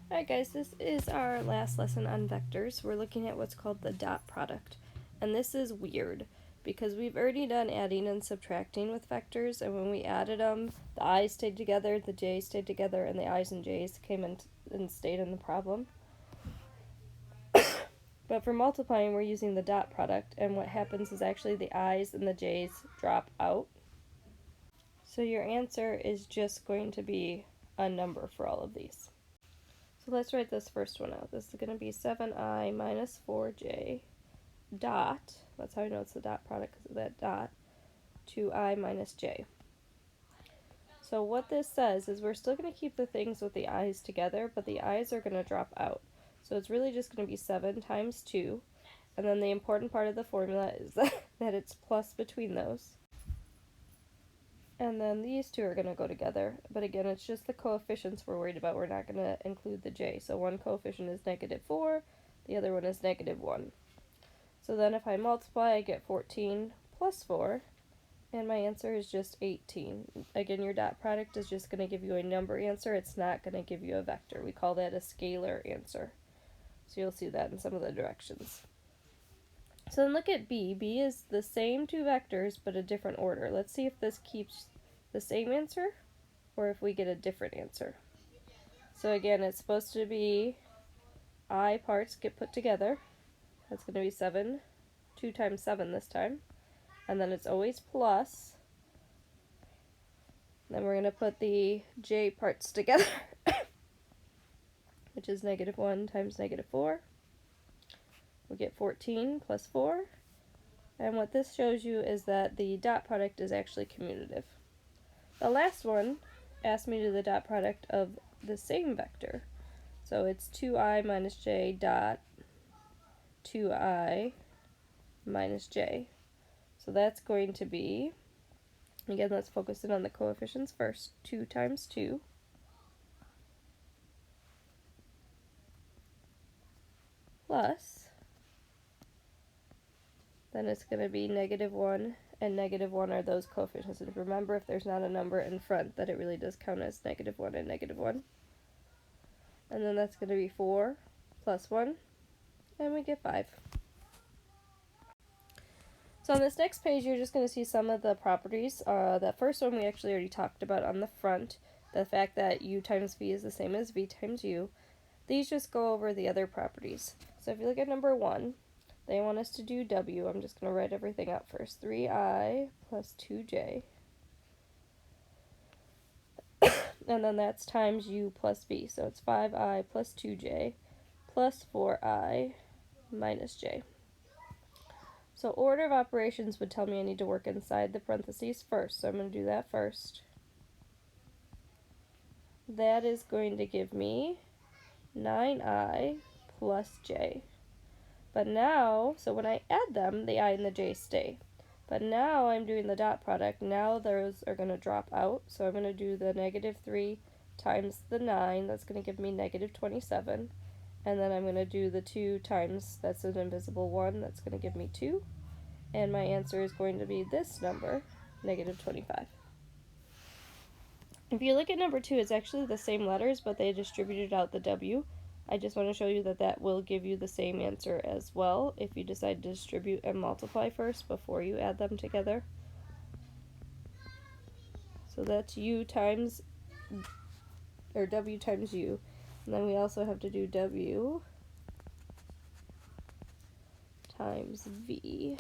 Alright guys, this is our last lesson on vectors. We're looking at what's called the dot product. And this is weird because we've already done adding and subtracting with vectors, and when we added them, the i's stayed together, the j's stayed together, and the i's and j's came in and stayed in the problem. But for multiplying, we're using the dot product, and what happens is actually the i's and the j's drop out. So your answer is just going to be a number for all of these. So let's write this first one out. This is going to be 7i minus 4j dot, that's how I know it's the dot product because of that dot, 2i minus j. So what this says is we're still going to keep the things with the i's together, but the i's are going to drop out. So it's really just going to be 7 times 2, and then the important part of the formula is that it's plus between those. And then these two are going to go together, but again, it's just the coefficients we're worried about. We're not going to include the j. So one coefficient is -4, the other one is -1. So then if I multiply, I get 14 plus 4, and my answer is just 18. Again, your dot product is just going to give you a number answer. It's not going to give you a vector. We call that a scalar answer. So you'll see that in some of the directions. So then look at B. B is the same two vectors, but a different order. Let's see if this keeps the same answer, or if we get a different answer. So again, it's supposed to be I parts get put together. That's going to be 7, 2 times 7 this time. And then it's always plus. Then we're going to put the j parts together, which is -1 times -4. We get 14 plus 4. And what this shows you is that the dot product is actually commutative. The last one asked me to do the dot product of the same vector. So it's 2i minus j dot 2i minus j. So that's going to be, again, let's focus in on the coefficients first. 2 times 2 plus, then it's going to be -1, and -1 are those coefficients. And remember, if there's not a number in front, that it really does count as -1 and -1. And then that's going to be 4 plus 1, and we get 5. So on this next page, you're just going to see some of the properties. That first one we actually already talked about on the front, the fact that u times v is the same as v times u. These just go over the other properties. So if you look at number 1, they want us to do w. I'm just going to write everything out first. 3i plus 2j. And then that's times u plus v. So it's 5i plus 2j plus 4i minus j. So order of operations would tell me I need to work inside the parentheses first. So I'm going to do that first. That is going to give me 9i plus j. But now, so when I add them, the I and the j stay. But now I'm doing the dot product. Now those are going to drop out. So I'm going to do the -3 times the 9. That's going to give me -27. And then I'm going to do the 2 times, that's an invisible 1. That's going to give me 2. And my answer is going to be this number, -25. If you look at number 2, it's actually the same letters, but they distributed out the w. I just want to show you that that will give you the same answer as well if you decide to distribute and multiply first before you add them together. So that's u times, or w times u. And then we also have to do w times v.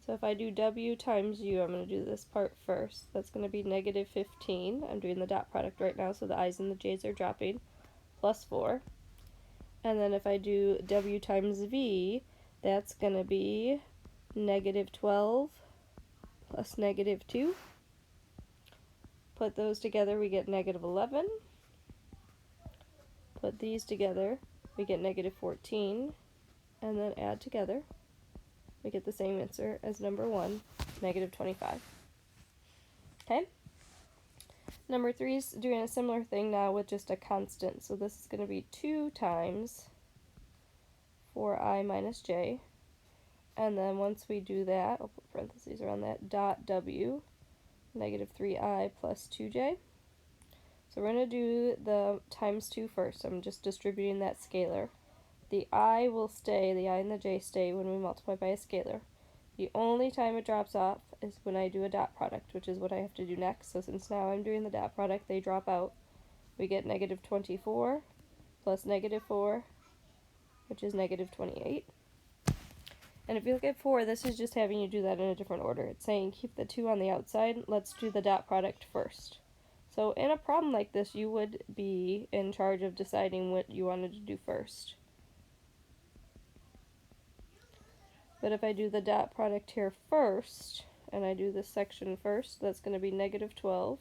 So if I do w times u, I'm going to do this part first. That's going to be -15. I'm doing the dot product right now, so the i's and the j's are dropping, plus 4. And then if I do w times v, that's going to be -12 plus -2. Put those together, we get -11. Put these together, we get -14. And then add together, we get the same answer as number 1, -25. Okay? Number 3 is doing a similar thing now with just a constant. So this is going to be 2 times 4i minus j. And then once we do that, I'll put parentheses around that, dot w negative 3i plus 2j. So we're going to do the times 2 first. I'm just distributing that scalar. The I will stay, the I and the j stay when we multiply by a scalar. The only time it drops off is when I do a dot product, which is what I have to do next. So since now I'm doing the dot product, they drop out. We get negative 24 plus negative 4, which is negative 28. And if you look at 4, this is just having you do that in a different order. It's saying keep the 2 on the outside. Let's do the dot product first. So in a problem like this, you would be in charge of deciding what you wanted to do first. But if I do the dot product here first, and I do this section first, that's going to be negative 12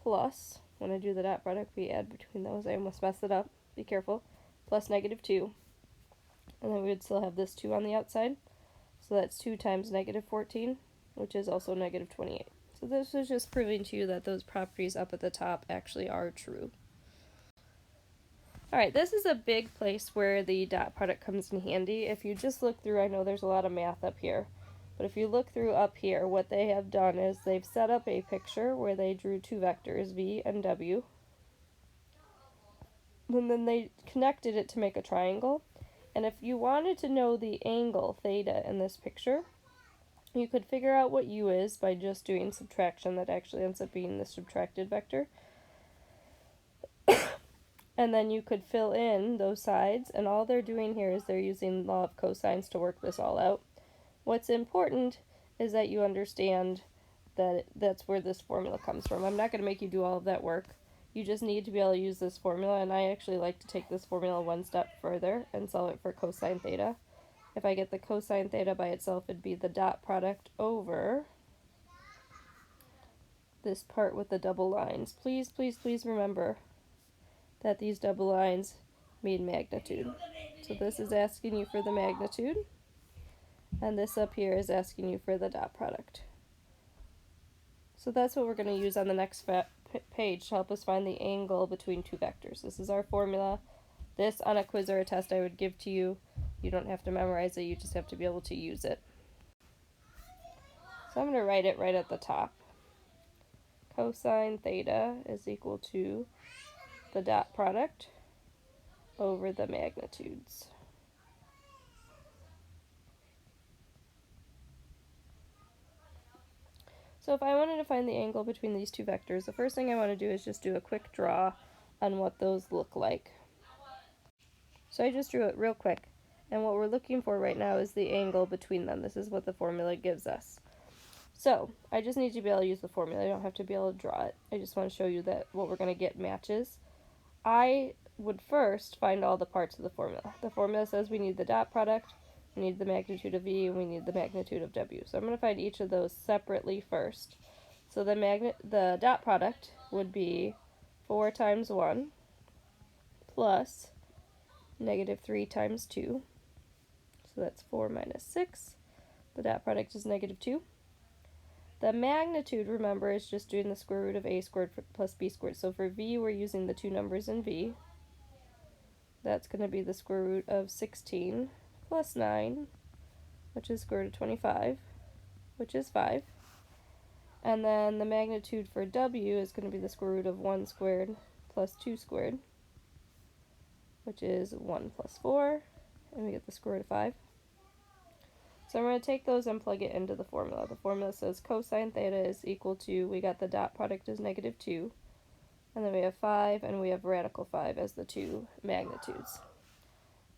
plus, when I do the dot product, we add between those. I almost messed it up. Be careful. Plus negative 2. And then we would still have this 2 on the outside. So that's 2 times negative 14, which is also negative 28. So this is just proving to you that those properties up at the top actually are true. Alright, this is a big place where the dot product comes in handy. If you just look through, I know there's a lot of math up here, but if you look through up here, what they have done is they've set up a picture where they drew two vectors, v and w, and then they connected it to make a triangle. And if you wanted to know the angle theta in this picture, you could figure out what u is by just doing subtraction. That actually ends up being the subtracted vector. And then you could fill in those sides, and all they're doing here is they're using law of cosines to work this all out. What's important is that you understand that that's where this formula comes from. I'm not going to make you do all of that work. You just need to be able to use this formula, and I actually like to take this formula one step further and solve it for cosine theta. If I get the cosine theta by itself, it'd be the dot product over this part with the double lines. Please, please, please remember that these double lines mean magnitude. So this is asking you for the magnitude, and this up here is asking you for the dot product. So that's what we're going to use on the next page to help us find the angle between two vectors. This is our formula. This on a quiz or a test I would give to you. You don't have to memorize it, you just have to be able to use it. So I'm going to write it right at the top. Cosine theta is equal to the dot product over the magnitudes. So if I wanted to find the angle between these two vectors, the first thing I want to do is just do a quick draw on what those look like. So I just drew it real quick, and what we're looking for right now is the angle between them. This is what the formula gives us. So I just need to be able to use the formula. I don't have to be able to draw it. I just want to show you that what we're going to get matches. I would first find all the parts of the formula. The formula says we need the dot product, we need the magnitude of v, and we need the magnitude of w. So I'm going to find each of those separately first. So the dot product would be 4 times 1 plus negative 3 times 2. So that's 4 minus 6. The dot product is negative 2. The magnitude, remember, is just doing the square root of a squared plus b squared. So for v, we're using the two numbers in v. That's going to be the square root of 16 plus 9, which is square root of 25, which is 5. And then the magnitude for w is going to be the square root of 1 squared plus 2 squared, which is 1 plus 4, and we get the square root of 5. So I'm going to take those and plug it into the formula. The formula says cosine theta is equal to, we got the dot product as negative 2, and then we have 5, and we have radical 5 as the two magnitudes.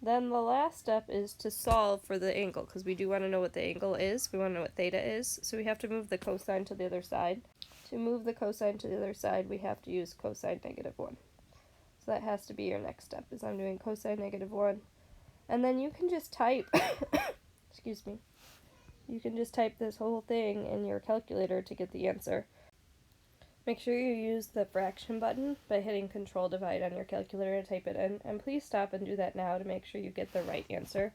Then the last step is to solve for the angle, because we do want to know what the angle is. We want to know what theta is, so we have to move the cosine to the other side. To move the cosine to the other side, we have to use cosine negative 1. So that has to be your next step, is I'm doing cosine negative 1. And then you can just type, excuse me, you can just type this whole thing in your calculator to get the answer. Make sure you use the fraction button by hitting Control Divide on your calculator to type it in, and please stop and do that now to make sure you get the right answer.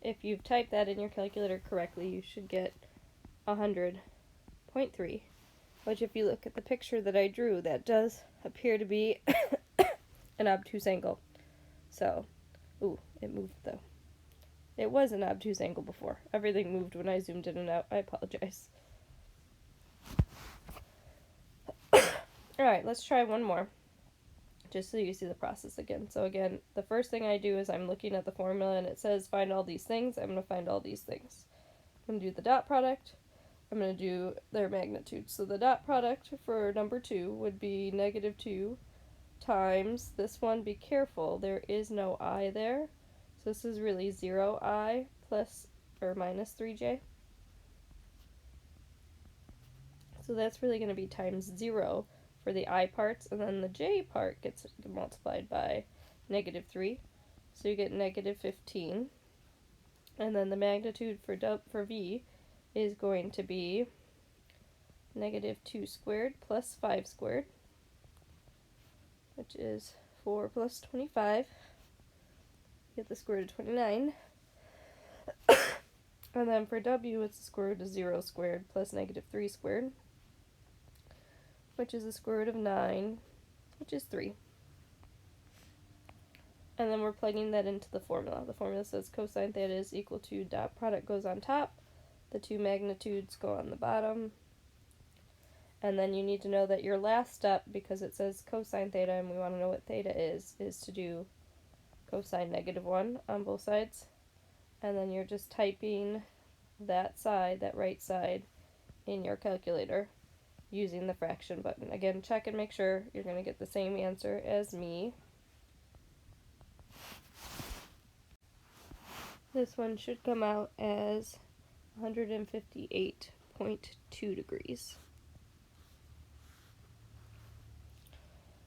If you've typed that in your calculator correctly, you should get 100.3, which if you look at the picture that I drew, that does appear to be an obtuse angle. So, ooh, it moved though. It was an obtuse angle before. Everything moved when I zoomed in and out. I apologize. Alright, let's try one more, just so you see the process again. So again, the first thing I do is I'm looking at the formula and it says find all these things. I'm going to find all these things. I'm going to do the dot product. I'm going to do their magnitude. So the dot product for number 2 would be -2 times this one. Be careful, there is no I there. So this is really 0I plus or minus 3j. So that's really going to be times 0 for the I parts, and then the j part gets multiplied by -3. So you get -15. And then the magnitude for v is going to be -2 squared plus 5 squared, which is 4 plus 25. Get the square root of 29. And then for w, it's the square root of 0 squared plus -3 squared, which is the square root of 9, which is 3. And then we're plugging that into the formula. The formula says cosine theta is equal to dot product goes on top, the two magnitudes go on the bottom, and then you need to know that your last step, because it says cosine theta and we want to know what theta is to do cosine -1 on both sides, and then you're just typing that side, that right side, in your calculator using the fraction button. Again, check and make sure you're going to get the same answer as me. This one should come out as 158.2 degrees.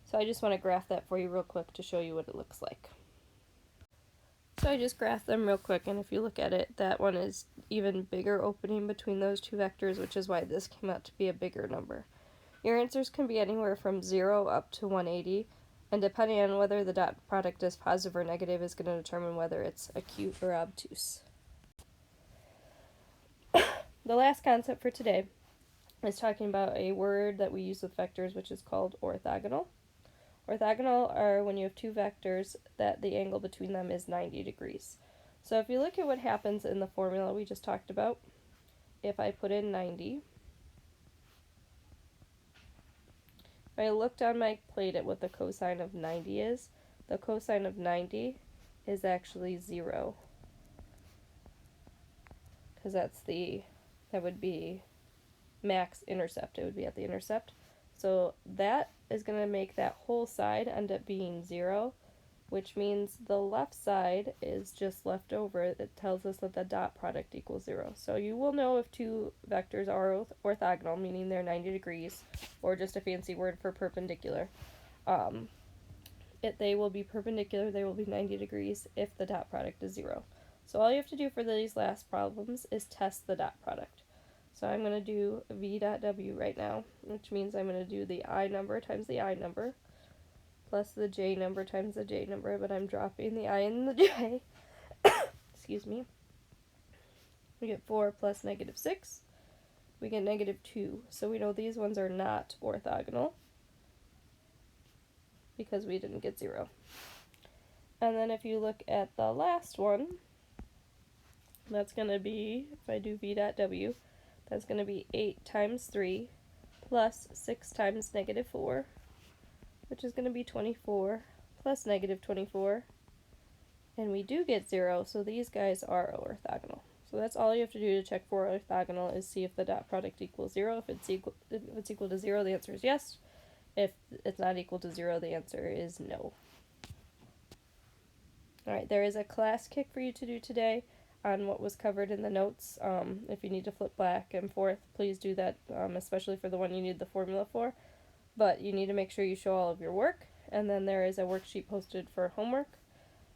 So I just want to graph that for you real quick to show you what it looks like. So I just graphed them real quick, and if you look at it, that one is even bigger opening between those two vectors, which is why this came out to be a bigger number. Your answers can be anywhere from 0 up to 180, and depending on whether the dot product is positive or negative is going to determine whether it's acute or obtuse. The last concept for today is talking about a word that we use with vectors, which is called orthogonal. Orthogonal are when you have two vectors that the angle between them is 90 degrees. So if you look at what happens in the formula we just talked about, if I put in 90, if I looked on my plate at what the cosine of 90 is, the cosine of 90 is actually 0. Because that would be max intercept. It would be at the intercept. So that is going to make that whole side end up being 0, which means the left side is just left over. It tells us that the dot product equals 0. So you will know if two vectors are orthogonal, meaning they're 90 degrees, or just a fancy word for perpendicular. They will be perpendicular, they will be 90 degrees if the dot product is 0. So all you have to do for these last problems is test the dot product. So I'm going to do v dot w right now, which means I'm going to do the I number times the I number, plus the j number times the j number, but I'm dropping the I and the j. Excuse me. We get 4 plus -6. We get -2. So we know these ones are not orthogonal because we didn't get 0. And then if you look at the last one, that's going to be, if I do v dot w, that's going to be 8 times 3 plus 6 times -4, which is going to be 24 plus -24. And we do get 0, so these guys are orthogonal. So that's all you have to do to check for orthogonal, is see if the dot product equals 0. If it's equal to 0, the answer is yes. If it's not equal to 0, the answer is no. Alright, there is a class kick for you to do today on what was covered in the notes. If you need to flip back and forth, please do that, especially for the one you need the formula for. But you need to make sure you show all of your work, and then there is a worksheet posted for homework,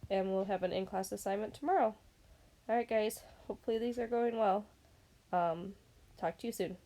and we'll have an in-class assignment tomorrow. Alright guys, hopefully these are going well. Talk to you soon.